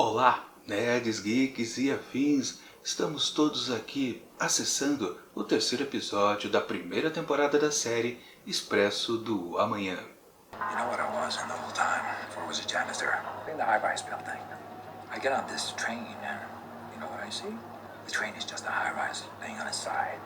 Olá, nerds, geeks e afins! Estamos todos aqui acessando o terceiro episódio da primeira temporada da série Expresso do Amanhã. You know what I was the whole time before I was a janitor in the high-rise building. I get on this train and you know what I see? The train is just a high-rise laying on its side.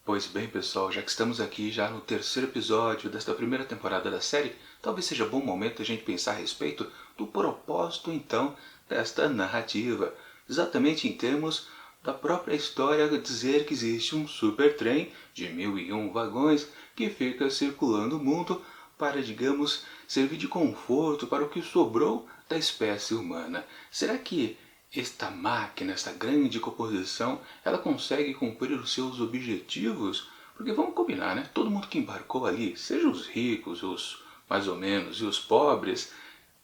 Pois bem, pessoal, já que estamos aqui já no terceiro episódio desta primeira temporada da série, talvez seja bom momento a gente pensar a respeito do propósito, então, desta narrativa. Exatamente em termos da própria história dizer que existe um supertrem de 1001 vagões que fica circulando o mundo para, digamos, servir de conforto para o que sobrou da espécie humana. Será que esta máquina, esta grande composição, ela consegue cumprir os seus objetivos? Porque vamos combinar, né? Todo mundo que embarcou ali, seja os ricos, os mais ou menos, e os pobres,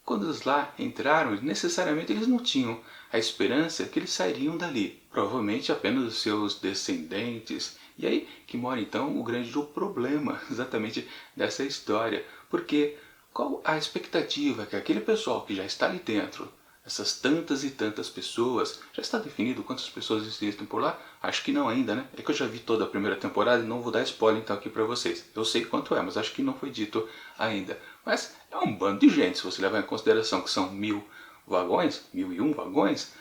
quando eles lá entraram, necessariamente eles não tinham a esperança que eles sairiam dali. Provavelmente apenas os seus descendentes. E aí que mora então o grande problema exatamente dessa história. Porque qual a expectativa que aquele pessoal que já está ali dentro, essas tantas e tantas pessoas, já está definido quantas pessoas existem por lá? Acho que não ainda, né? É que eu já vi toda a primeira temporada e não vou dar spoiler então aqui pra vocês. Eu sei quanto é, mas acho que não foi dito ainda. Mas é um bando de gente, se você levar em consideração que são 1000 vagões, 1001 vagões,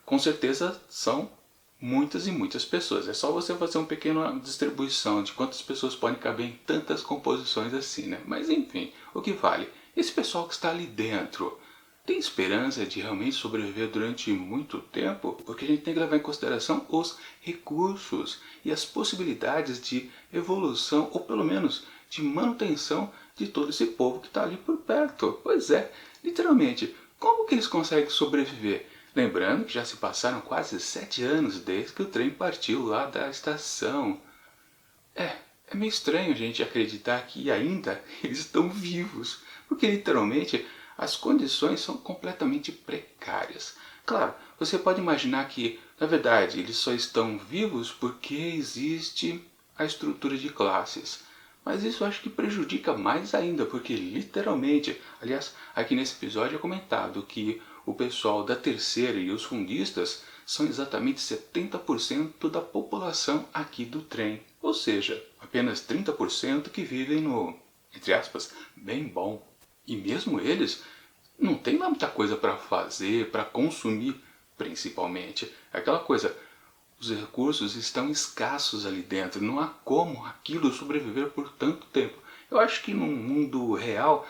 com certeza são muitas e muitas pessoas. É só você fazer uma pequena distribuição de quantas pessoas podem caber em tantas composições assim, né? Mas enfim, o que vale? Esse pessoal que está ali dentro tem esperança de realmente sobreviver durante muito tempo? Porque a gente tem que levar em consideração os recursos e as possibilidades de evolução, ou pelo menos de manutenção de todo esse povo que está ali por perto. Pois é, literalmente, como que eles conseguem sobreviver? Lembrando que já se passaram quase 7 anos desde que o trem partiu lá da estação. É meio estranho a gente acreditar que ainda eles estão vivos, porque literalmente as condições são completamente precárias. Claro, você pode imaginar que, na verdade, eles só estão vivos porque existe a estrutura de classes. Mas isso eu acho que prejudica mais ainda, porque literalmente, aliás, aqui nesse episódio é comentado que o pessoal da terceira e os fundistas são exatamente 70% da população aqui do trem. Ou seja, apenas 30% que vivem no, entre aspas, bem bom. E mesmo eles não têm lá muita coisa para fazer, para consumir, principalmente. Aquela coisa, os recursos estão escassos ali dentro, não há como aquilo sobreviver por tanto tempo. Eu acho que no mundo real,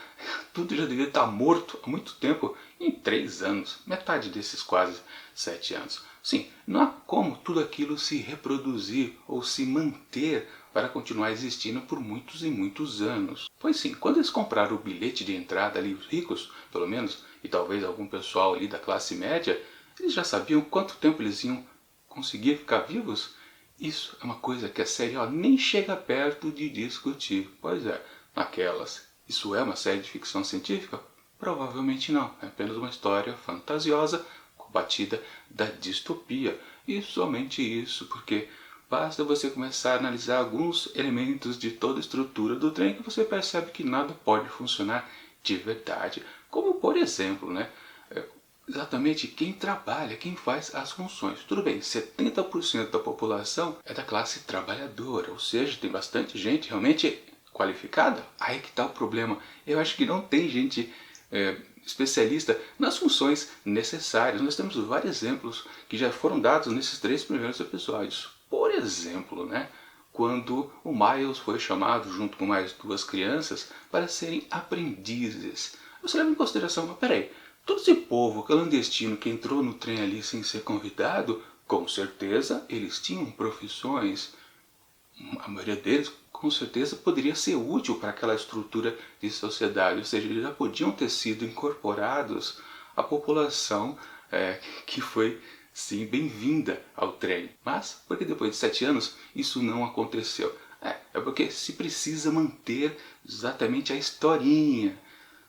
tudo já deveria estar morto há muito tempo, em 3 anos, metade desses quase 7 anos. Sim, não há como tudo aquilo se reproduzir ou se manter para continuar existindo por muitos e muitos anos. Pois sim, quando eles compraram o bilhete de entrada ali, os ricos, pelo menos, e talvez algum pessoal ali da classe média, eles já sabiam quanto tempo eles iam conseguir ficar vivos? Isso é uma coisa que a série nem chega perto de discutir. Pois é, naquelas. Isso é uma série de ficção científica? Provavelmente não. É apenas uma história fantasiosa combatida da distopia. E somente isso, porque basta você começar a analisar alguns elementos de toda a estrutura do trem que você percebe que nada pode funcionar de verdade. Como por exemplo, né? Exatamente quem trabalha, quem faz as funções. Tudo bem, 70% da população é da classe trabalhadora, ou seja, tem bastante gente realmente qualificada. Aí que está o problema. Eu acho que não tem gente especialista nas funções necessárias. Nós temos vários exemplos que já foram dados nesses 3 primeiros episódios. Por exemplo, né, quando o Miles foi chamado junto com mais 2 crianças para serem aprendizes. Você leva em consideração, mas peraí, todo esse povo clandestino que entrou no trem ali sem ser convidado, com certeza eles tinham profissões. A maioria deles, com certeza, poderia ser útil para aquela estrutura de sociedade. Ou seja, eles já podiam ter sido incorporados à população que foi, sim, bem-vinda ao trem. Mas, porque depois de 7 anos, isso não aconteceu? É porque se precisa manter exatamente a historinha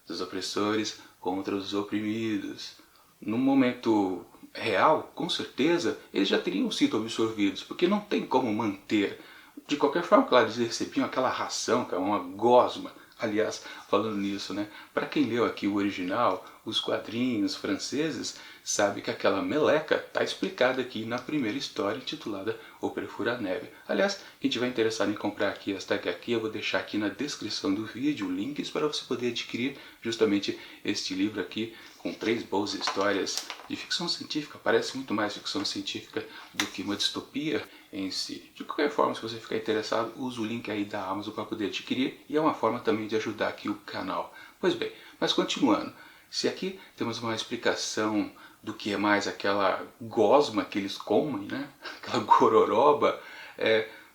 dos opressores contra os oprimidos. No momento real, com certeza, eles já teriam sido absorvidos, porque não tem como manter. De qualquer forma, claro, eles recebiam aquela ração, que é uma gosma, Aliás, falando nisso, né? Para quem leu aqui o original, os quadrinhos franceses, sabe que aquela meleca está explicada aqui na primeira história intitulada O Perfura-Neve. Aliás, quem tiver interessado em comprar aqui esta HQ, eu vou deixar aqui na descrição do vídeo links para você poder adquirir justamente este livro aqui, com 3 boas histórias de ficção científica. Parece muito mais ficção científica do que uma distopia em si. De qualquer forma, se você ficar interessado, use o link aí da Amazon para poder adquirir, e é uma forma também de ajudar aqui o canal. Pois bem, mas continuando, se aqui temos uma explicação do que é mais aquela gosma que eles comem, né? Aquela gororoba,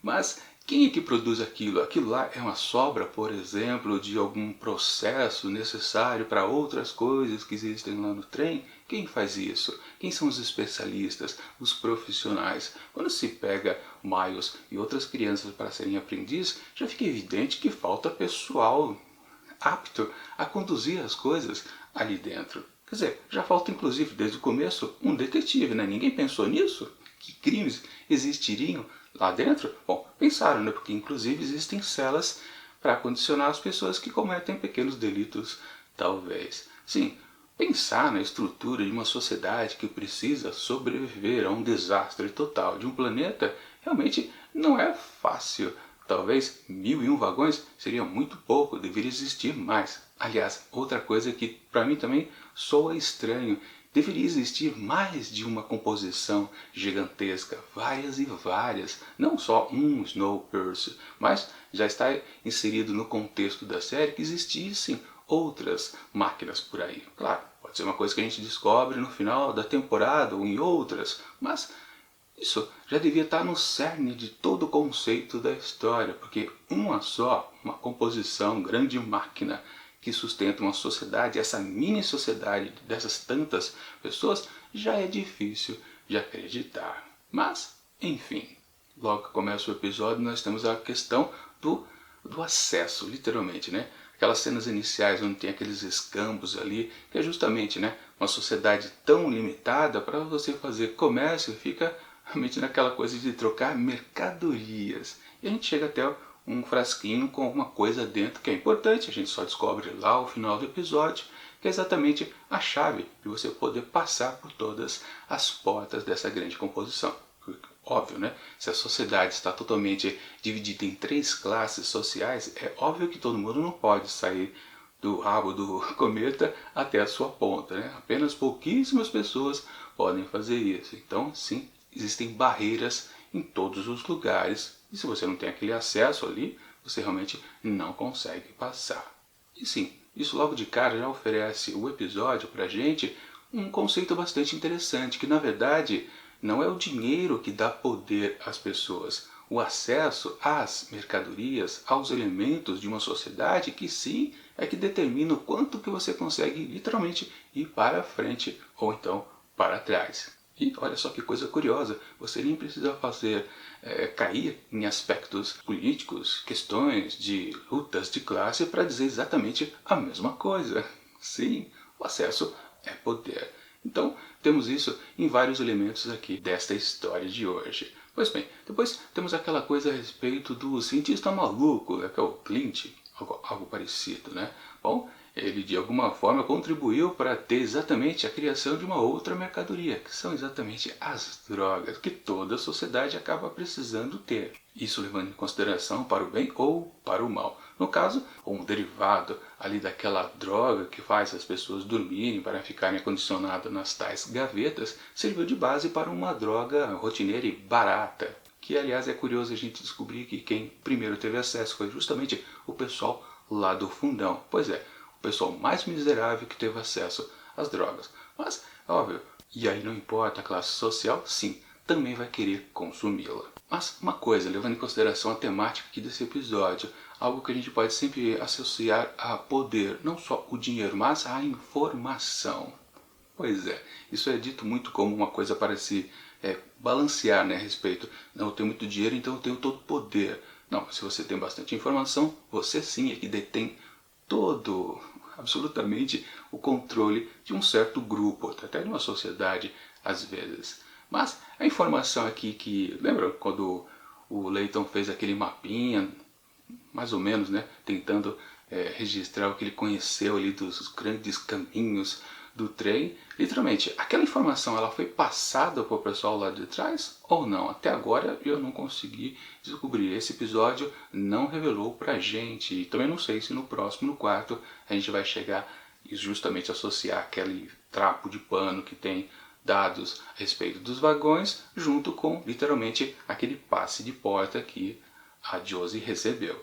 mas quem é que produz aquilo? Aquilo lá é uma sobra, por exemplo, de algum processo necessário para outras coisas que existem lá no trem? Quem faz isso? Quem são os especialistas, os profissionais? Quando se pega Miles e outras crianças para serem aprendizes, já fica evidente que falta pessoal apto a conduzir as coisas ali dentro. Quer dizer, já falta inclusive desde o começo um detetive, né? Ninguém pensou nisso? Que crimes existiriam lá dentro? Bom, pensaram, né? Porque inclusive existem celas para condicionar as pessoas que cometem pequenos delitos, talvez. Sim, pensar na estrutura de uma sociedade que precisa sobreviver a um desastre total de um planeta realmente não é fácil. Talvez 1001 vagões seria muito pouco, deveria existir mais. Aliás, outra coisa que para mim também soa estranho, deveria existir mais de uma composição gigantesca, várias e várias, não só um Snowpiercer, mas já está inserido no contexto da série que existissem outras máquinas por aí. Claro, pode ser uma coisa que a gente descobre no final da temporada ou em outras, mas isso já devia estar no cerne de todo o conceito da história, porque uma composição, grande máquina que sustenta uma sociedade, essa mini sociedade dessas tantas pessoas, já é difícil de acreditar. Mas, enfim, logo que começa o episódio nós temos a questão do acesso, literalmente, né? Aquelas cenas iniciais onde tem aqueles escambos ali, que é justamente, né, uma sociedade tão limitada, para você fazer comércio fica realmente naquela coisa de trocar mercadorias. E a gente chega até um frasquinho com alguma coisa dentro que é importante, a gente só descobre lá ao final do episódio, que é exatamente a chave de você poder passar por todas as portas dessa grande composição. Óbvio, né? Se a sociedade está totalmente dividida em 3 classes sociais, é óbvio que todo mundo não pode sair do rabo do cometa até a sua ponta, né? Apenas pouquíssimas pessoas podem fazer isso. Então, sim, existem barreiras em todos os lugares, e se você não tem aquele acesso ali, você realmente não consegue passar. E sim, isso logo de cara já oferece o episódio pra gente um conceito bastante interessante, que na verdade não é o dinheiro que dá poder às pessoas, o acesso às mercadorias, aos elementos de uma sociedade que sim é que determina o quanto que você consegue literalmente ir para frente ou então para trás. E olha só que coisa curiosa, você nem precisa fazer cair em aspectos políticos, questões de lutas de classe para dizer exatamente a mesma coisa. Sim, o acesso é poder. Então, temos isso em vários elementos aqui desta história de hoje. Pois bem, depois temos aquela coisa a respeito do cientista maluco, né, que é o Clint, algo parecido, né? Bom, ele de alguma forma contribuiu para ter exatamente a criação de uma outra mercadoria, que são exatamente as drogas, que toda a sociedade acaba precisando ter. Isso levando em consideração para o bem ou para o mal. No caso, um derivado ali daquela droga que faz as pessoas dormirem para ficarem acondicionadas nas tais gavetas, serviu de base para uma droga rotineira e barata. Que aliás é curioso a gente descobrir que quem primeiro teve acesso foi justamente o pessoal lá do fundão. Pois é, o pessoal mais miserável que teve acesso às drogas. Mas, óbvio, e aí não importa a classe social, sim, também vai querer consumi-la. Mas uma coisa, levando em consideração a temática aqui desse episódio, algo que a gente pode sempre associar a poder, não só o dinheiro, mas a informação. Pois é, isso é dito muito como uma coisa para se balancear, né, a respeito. Não, eu tenho muito dinheiro, então eu tenho todo o poder. Não, se você tem bastante informação, você sim é que detém todo, absolutamente, o controle de um certo grupo, até de uma sociedade, às vezes. Mas a informação aqui que... Lembra quando o Layton fez aquele mapinha, mais ou menos, né, tentando registrar o que ele conheceu ali dos grandes caminhos do trem. Literalmente, aquela informação ela foi passada para o pessoal lá de trás ou não? Até agora eu não consegui descobrir. Esse episódio não revelou pra gente. E também não sei se no próximo, no quarto, a gente vai chegar e justamente associar aquele trapo de pano que tem dados a respeito dos vagões junto com, literalmente, aquele passe de porta que a Josie recebeu.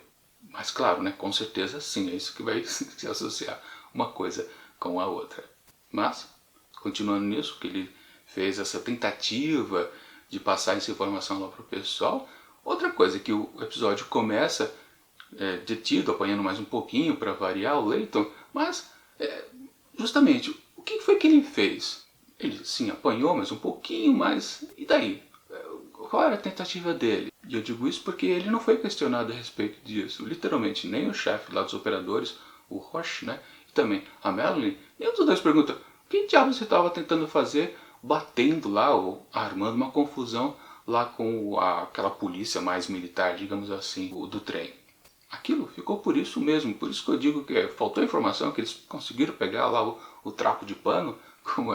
Mas claro, né, com certeza sim, é isso que vai se associar uma coisa com a outra. Mas, continuando nisso, que ele fez essa tentativa de passar essa informação lá para o pessoal. Outra coisa que o episódio começa detido, apanhando mais um pouquinho para variar o Leighton, mas justamente, o que foi que ele fez? Ele sim apanhou, mas um pouquinho mais, e daí? Qual era a tentativa dele? E eu digo isso porque ele não foi questionado a respeito disso. Literalmente, nem o chefe lá dos operadores, o Roche, né? E também a Melanie, nenhum dos dois pergunta: o que diabo você estava tentando fazer batendo lá ou armando uma confusão lá com aquela polícia mais militar, digamos assim, do trem? Aquilo ficou por isso mesmo, por isso que eu digo que faltou informação, que eles conseguiram pegar lá o trapo de pano, como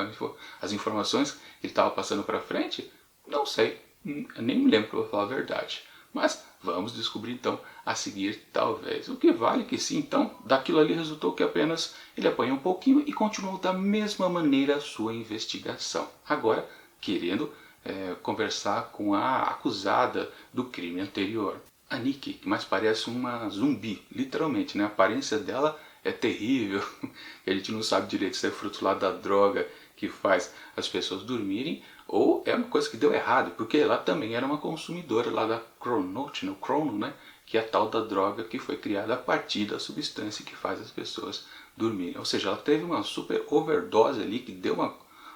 as informações que ele estava passando para frente. Não sei, eu nem me lembro, para falar a verdade. Mas vamos descobrir então a seguir, talvez. O que vale que sim, então, daquilo ali resultou que apenas ele apanhou um pouquinho e continuou da mesma maneira a sua investigação. Agora, querendo conversar com a acusada do crime anterior. A Nikki, que mais parece uma zumbi, literalmente, né? A aparência dela é terrível. A gente não sabe direito se é fruto lá da droga que faz as pessoas dormirem ou é uma coisa que deu errado, porque ela também era uma consumidora lá da Chronote, no Chrono, né? Que é a tal da droga que foi criada a partir da substância que faz as pessoas dormirem. Ou seja, ela teve uma super overdose ali que deu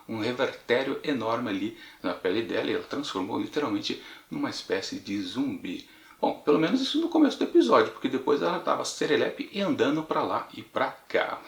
um revertério enorme ali na pele dela e ela transformou literalmente numa espécie de zumbi. Bom, pelo menos isso no começo do episódio, porque depois ela estava serelepe e andando para lá e para cá.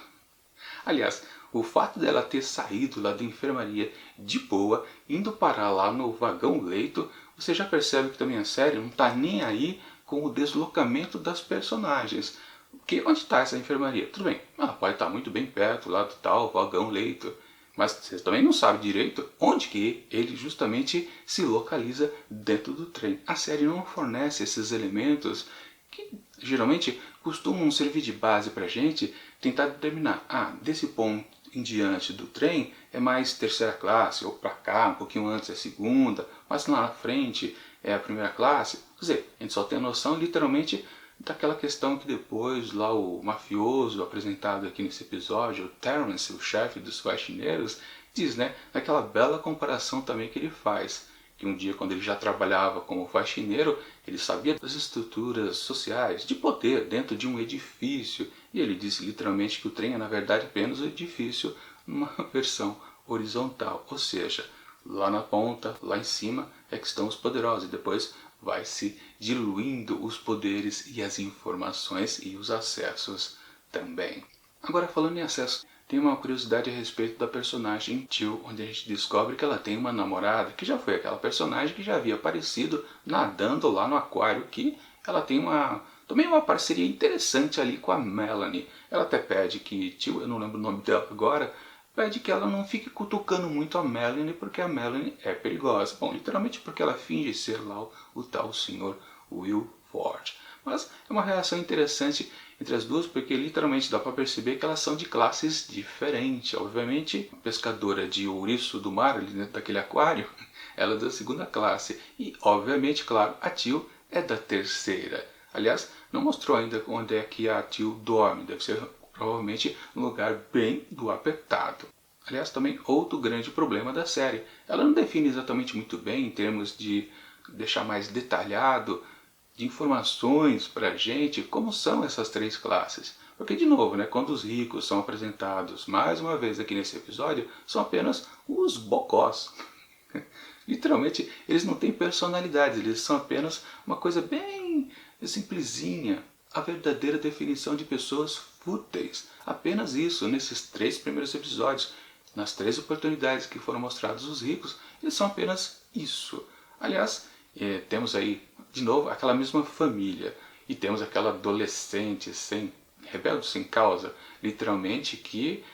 Aliás, o fato dela ter saído lá da enfermaria de boa, indo parar lá no vagão leito, você já percebe que também a série não está nem aí com o deslocamento das personagens. Porque onde está essa enfermaria? Tudo bem, ela pode estar muito bem perto lá do tal vagão leito, mas você também não sabe direito onde que ele justamente se localiza dentro do trem. A série não fornece esses elementos que geralmente costumam servir de base para a gente tentar determinar, desse ponto em diante do trem é mais terceira classe, ou para cá, um pouquinho antes é segunda, mas lá na frente é a primeira classe. Quer dizer, a gente só tem a noção literalmente daquela questão que depois lá o mafioso apresentado aqui nesse episódio, o Terence, o chefe dos faxineiros, diz, né, naquela bela comparação também que ele faz, que um dia quando ele já trabalhava como faxineiro, ele sabia das estruturas sociais, de poder dentro de um edifício, e ele disse literalmente que o trem é na verdade apenas um edifício numa versão horizontal, ou seja, lá na ponta, lá em cima é que estão os poderosos, e depois vai se diluindo os poderes e as informações e os acessos também. Agora, falando em acesso, tem uma curiosidade a respeito da personagem Jill, onde a gente descobre que ela tem uma namorada, que já foi aquela personagem que já havia aparecido nadando lá no aquário, que ela tem também uma parceria interessante ali com a Melanie. Ela até pede que Jill, eu não lembro o nome dela agora, pede que ela não fique cutucando muito a Melanie, porque a Melanie é perigosa. Bom, literalmente porque ela finge ser lá o tal senhor Will Ford. Mas é uma reação interessante entre as duas, porque literalmente dá para perceber que elas são de classes diferentes. Obviamente, a pescadora de ouriço do mar, ali dentro daquele aquário, ela é da segunda classe. E, obviamente, claro, a Jill é da terceira. Aliás, não mostrou ainda onde é que a Jill dorme. Deve ser provavelmente num lugar bem do apertado. Aliás, também outro grande problema da série. Ela não define exatamente muito bem em termos de deixar mais detalhado, de informações para a gente, como são essas três classes. Porque, de novo, né, quando os ricos são apresentados mais uma vez aqui nesse episódio, são apenas os bocós. Literalmente, eles não têm personalidade, eles são apenas uma coisa bem simplesinha. A verdadeira definição de pessoas fúteis. Apenas isso, nesses 3 primeiros episódios. Nas 3 oportunidades que foram mostrados os ricos, eles são apenas isso. Aliás, temos aí, de novo, aquela mesma família. E temos aquela adolescente sem rebelde sem causa, literalmente, que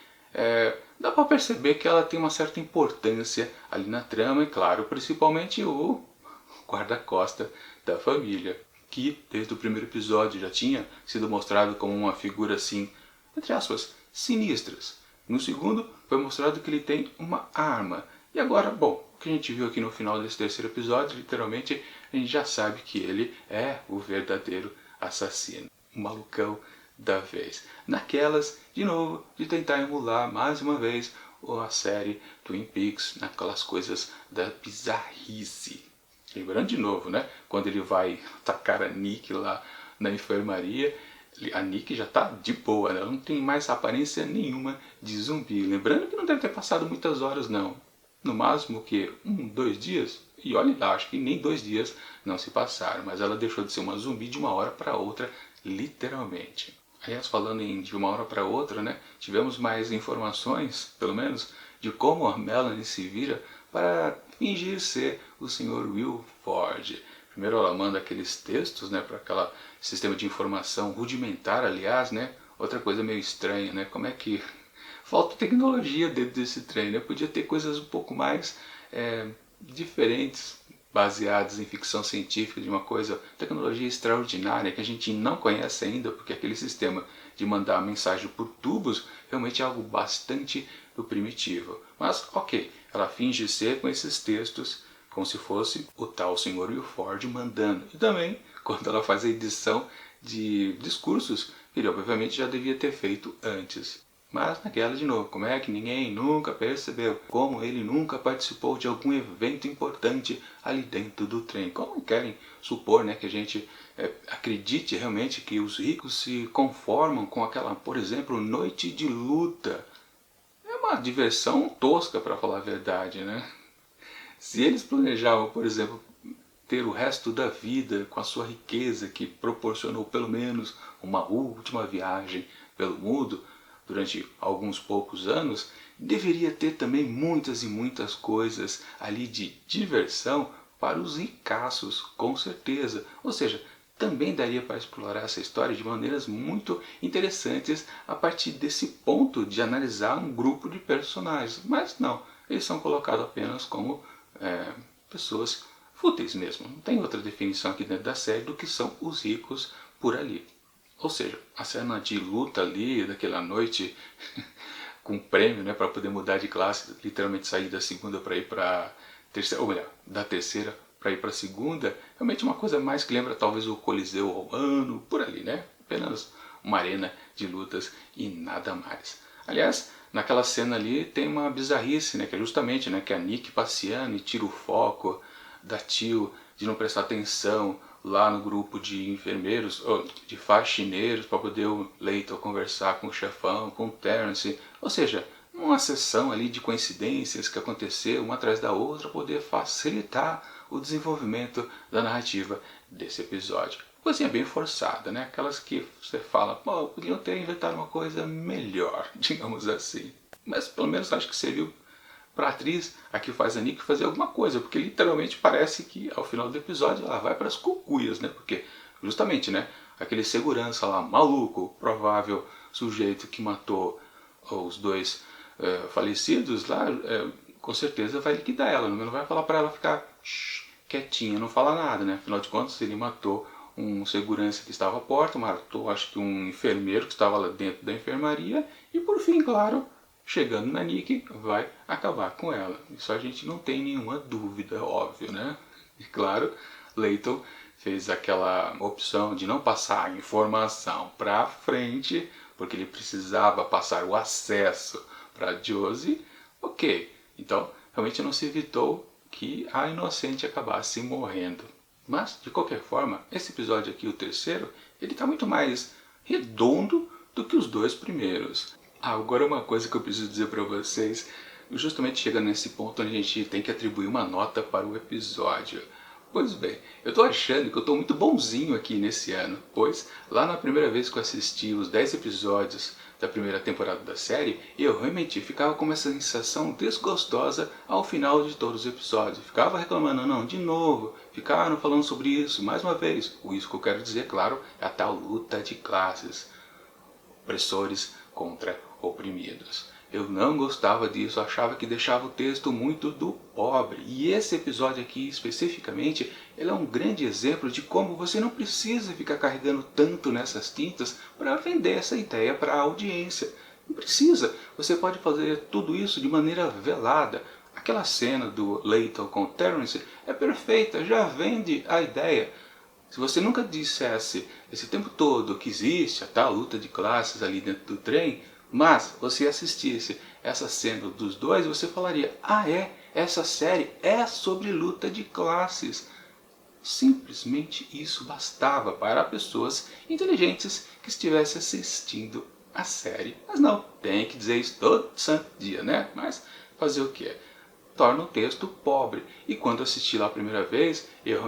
dá para perceber que ela tem uma certa importância ali na trama, e claro, principalmente o guarda-costa da família, que desde o primeiro episódio já tinha sido mostrado como uma figura assim, entre aspas, sinistras. No segundo foi mostrado que ele tem uma arma. E agora, bom, o que a gente viu aqui no final desse terceiro episódio, literalmente, a gente já sabe que ele é o verdadeiro assassino, o malucão da vez. Naquelas, de novo, de tentar emular mais uma vez a série Twin Peaks, naquelas coisas da bizarrice. Lembrando de novo, né? Quando ele vai atacar a Nick lá na enfermaria, a Nick já tá de boa, né? Ela não tem mais aparência nenhuma de zumbi. Lembrando que não deve ter passado muitas horas, não. No máximo que 2 dias. E olha lá, acho que nem 2 dias não se passaram. Mas ela deixou de ser uma zumbi de uma hora para outra, literalmente. Aliás, falando de uma hora para outra, né? Tivemos mais informações, pelo menos, de como a Melanie se vira para fingir ser o Sr. Will Ford. Primeiro ela manda aqueles textos, né, para aquele sistema de informação rudimentar, aliás, né? Outra coisa meio estranha, né? Como é que falta tecnologia dentro desse trem, né? Podia ter coisas um pouco mais diferentes, baseadas em ficção científica, de uma coisa, tecnologia extraordinária que a gente não conhece ainda, porque aquele sistema de mandar mensagem por tubos realmente é algo bastante primitivo. Mas ok, ela finge ser com esses textos como se fosse o tal Sr. Will Ford mandando. E também, quando ela faz a edição de discursos, ele obviamente já devia ter feito antes. Mas naquela de novo, como é que ninguém nunca percebeu? Como ele nunca participou de algum evento importante ali dentro do trem? Como querem supor, né, que a gente acredite realmente que os ricos se conformam com aquela, por exemplo, noite de luta? É uma diversão tosca, para falar a verdade, né? Se eles planejavam, por exemplo, ter o resto da vida com a sua riqueza que proporcionou pelo menos uma última viagem pelo mundo durante alguns poucos anos, deveria ter também muitas e muitas coisas ali de diversão para os ricaços, com certeza. Ou seja, também daria para explorar essa história de maneiras muito interessantes a partir desse ponto de analisar um grupo de personagens. Mas não, eles são colocados apenas como pessoas fúteis mesmo. Não tem outra definição aqui dentro da série do que são os ricos por ali. Ou seja, a cena de luta ali, daquela noite com prêmio, né, para poder mudar de classe, literalmente sair da segunda para ir para terceira, ou melhor, da terceira para ir para a segunda, realmente uma coisa mais que lembra talvez o Coliseu Romano, por ali, né? Apenas uma arena de lutas e nada mais. Aliás, naquela cena ali tem uma bizarrice, né, que é justamente, né, que a Nick passeando e tira o foco da Tio de não prestar atenção lá no grupo de enfermeiros, ou de faxineiros, para poder o Leighton conversar com o chefão, com o Terence. Ou seja, uma sessão ali de coincidências que aconteceu uma atrás da outra, poder facilitar o desenvolvimento da narrativa desse episódio. Coisinha bem forçada, né? Aquelas que você fala, pô, podiam ter inventado uma coisa melhor, digamos assim. Mas pelo menos acho que serviu para a atriz, a que faz a Nick, fazer alguma coisa, porque literalmente parece que ao final do episódio ela vai para as cucuias, né? Porque justamente, né, aquele segurança lá, maluco, provável sujeito que matou os dois falecidos lá, com certeza vai liquidar ela, não vai falar para ela ficar quietinha, não falar nada, né? Afinal de contas, ele matou um segurança que estava à porta, matou acho que um enfermeiro que estava lá dentro da enfermaria e por fim, claro, chegando na Nick, vai acabar com ela. Isso a gente não tem nenhuma dúvida, óbvio, né? E claro, Leighton fez aquela opção de não passar a informação para frente, porque ele precisava passar o acesso para Josie. Ok, então realmente não se evitou que a inocente acabasse morrendo. Mas, de qualquer forma, esse episódio aqui, o terceiro, ele está muito mais redondo do que os 2 primeiros. Agora uma coisa que eu preciso dizer para vocês, justamente chegando nesse ponto onde a gente tem que atribuir uma nota para o episódio. Pois bem, eu estou achando que eu estou muito bonzinho aqui nesse ano, pois lá na primeira vez que eu assisti os 10 episódios da primeira temporada da série, eu realmente ficava com uma sensação desgostosa ao final de todos os episódios. Ficava reclamando, não, de novo, ficaram falando sobre isso, mais uma vez. Isso que eu quero dizer, claro, é a tal luta de classes. opressores contra oprimidos. Eu não gostava disso, achava que deixava o texto muito do pobre. E esse episódio aqui, especificamente, ele é um grande exemplo de como você não precisa ficar carregando tanto nessas tintas para vender essa ideia para a audiência. Não precisa. Você pode fazer tudo isso de maneira velada. Aquela cena do Leighton com Terence é perfeita, já vende a ideia. Se você nunca dissesse esse tempo todo que existe a tal luta de classes ali dentro do trem, mas você assistisse essa cena dos dois, você falaria: ah é, essa série é sobre luta de classes. Simplesmente isso bastava para pessoas inteligentes que estivessem assistindo a série. Mas não, tem que dizer isso todo santo dia, né? Mas fazer o quê? Torna o texto pobre. E quando assisti lá a primeira vez, eu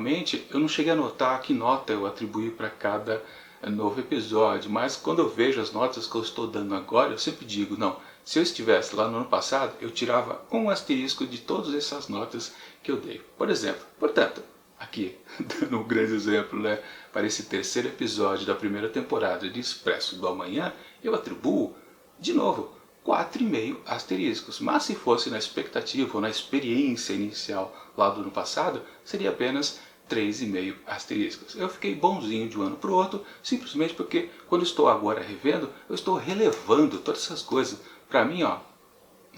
não cheguei a notar que nota eu atribuí para cada novo episódio, mas quando eu vejo as notas que eu estou dando agora, eu sempre digo, não, se eu estivesse lá no ano passado, eu tirava um asterisco de todas essas notas que eu dei. Por exemplo, portanto, aqui, dando um grande exemplo, né, para esse terceiro episódio da primeira temporada de Expresso do Amanhã, eu atribuo, de novo, 4,5 asteriscos. Mas se fosse na expectativa ou na experiência inicial lá do ano passado, seria apenas 3,5 asteriscos. Eu fiquei bonzinho de um ano para o outro, simplesmente porque quando estou agora revendo, eu estou relevando todas essas coisas. Para mim, ó,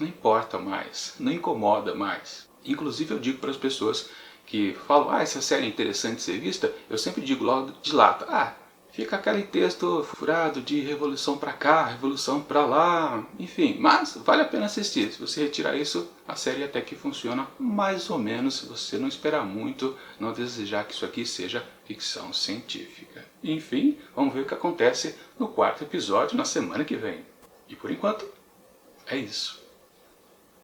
não importa mais, não incomoda mais. Inclusive eu digo para as pessoas que falam, ah, essa série é interessante de ser vista, eu sempre digo logo de lata, ah, fica aquele texto furado de revolução para cá, revolução para lá, enfim, mas vale a pena assistir. Se você retirar isso, a série até que funciona mais ou menos, se você não esperar muito, não desejar que isso aqui seja ficção científica. Enfim, vamos ver o que acontece no quarto episódio na semana que vem. E por enquanto, é isso.